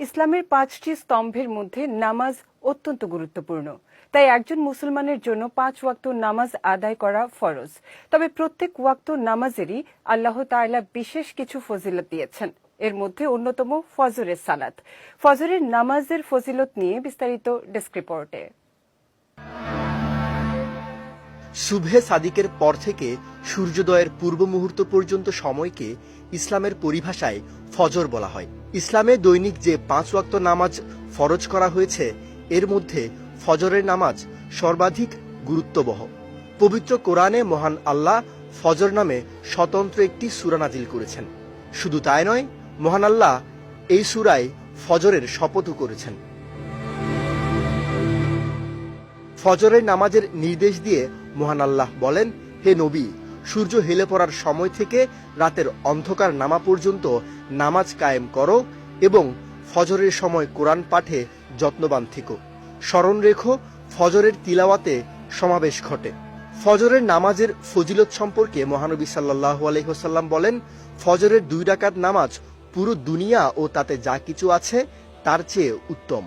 ইসলামের ৫টি স্তম্ভের মধ্যে নামাজ অত্যন্ত গুরুত্বপূর্ণ। তাই একজন মুসলমানের জন্য ৫ ওয়াক্ত নামাজ আদায় করা ফরজ। তবে প্রত্যেক ওয়াক্ত নামাজেরই আল্লাহ তাআলা বিশেষ কিছু ফজিলত দিয়েছেন। এর মধ্যে অন্যতম ফজরের সালাত। ফজরের নামাজের ফজিলত নিয়ে বিস্তারিত ডেস্ক রিপোর্টে। সুবহে সাদিকের পর থেকে সূর্যোদয়ের পূর্ব মুহূর্ত পর্যন্ত সময়কে ইসলামের পরিভাষায় ফজর বলা হয়। ইসলামে দৈনিক যে ৫ ওয়াক্ত নামাজ ফরজ করা হয়েছে, এর মধ্যে ফজরের নামাজ সর্বাধিক গুরুত্ববহ। পবিত্র কোরআনে মহান আল্লাহ ফজর নামে স্বতন্ত্র একটি সূরা নাজিল করেছেন। শুধু তাই নয়, মহান আল্লাহ এই সূরায় ফজরের শপথও করেছেন। ফজরের নামাজের নির্দেশ দিয়ে মহান আল্লাহ বলেন, হে নবী, সূর্য হেলে পড়ার সময় থেকে রাতের অন্ধকার নামা পর্যন্ত নামাজ কায়েম করো এবং ফজরের সময় কোরআন পাঠে যত্নবান থেকো। স্মরণ রেখো, ফজরের তিলাওয়াতে সমাবেশ ঘটে। ফজরের নামাজের ফজিলত সম্পর্কে মহানবী সাল্লাল্লাহু আলাইহি ওয়াসাল্লাম বলেন, ফজরের 2 রাকাত নামাজ পুরো দুনিয়া ও তাতে যা কিছু আছে তার চেয়ে উত্তম।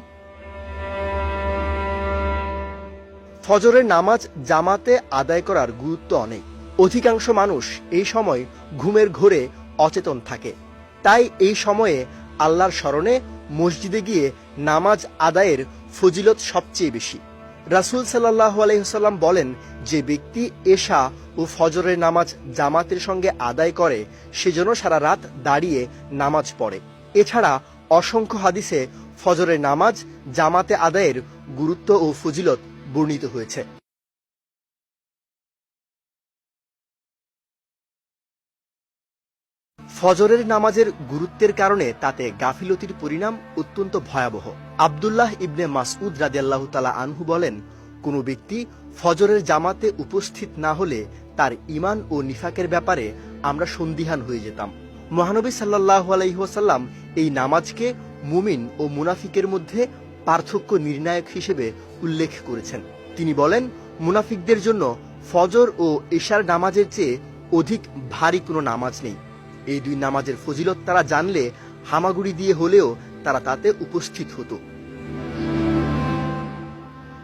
ফজরের নামাজ জামাতে আদায় করার গুরুত্ব অনেক। অধিকাংশ মানুষ এই সময় ঘুমের ঘোরে অচেতন থাকে। তাই এই সময়ে আল্লাহর স্মরণে মসজিদে গিয়ে নামাজ আদায়ের ফজিলত সবচেয়ে বেশি। রাসূল সাল্লাল্লাহু আলাইহি ওয়াসাল্লাম বলেন, যে ব্যক্তি এশা ও ফজরের নামাজ জামাতের সঙ্গে আদায় করে সে যেন সারা রাত দাঁড়িয়ে নামাজ পড়ে। এছাড়া অসংখ্য হাদিসে ফজরের নামাজ জামাতে আদায়ের গুরুত্ব ও ফজিলত বর্ণিত হয়েছে। ফজরের নামাজের গুরুত্বের কারণে তাতে গাফিলতির পরিণাম অত্যন্ত ভয়াবহ। আব্দুল্লাহ ইবনে মাসউদ রাদিয়াল্লাহু তাআলা আনহু বলেন, কোনো ব্যক্তি ফজরের জামাতে উপস্থিত না হলে তার ঈমান ও নিফাকের ব্যাপারে আমরা সন্দিহান হয়ে যেতাম। মহানবী সাল্লাল্লাহু আলাইহি ওয়াসাল্লাম এই নামাজকে মুমিন ও মুনাফিকের মধ্যে পার্থক্য নির্ণায়ক হিসেবে উল্লেখ করেছেন। তিনি বলেন, মুনাফিকদের জন্য ফজর ও এশার নামাজের চেয়ে অধিক ভারী কোনো নামাজ নেই। এই 2 নামাজের ফজিলত তারা জানলে হামাগুড়ি দিয়ে হলেও তারা তাতে উপস্থিত হতো।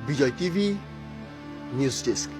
বিজয় টিভি নিউজ ডেস্ক।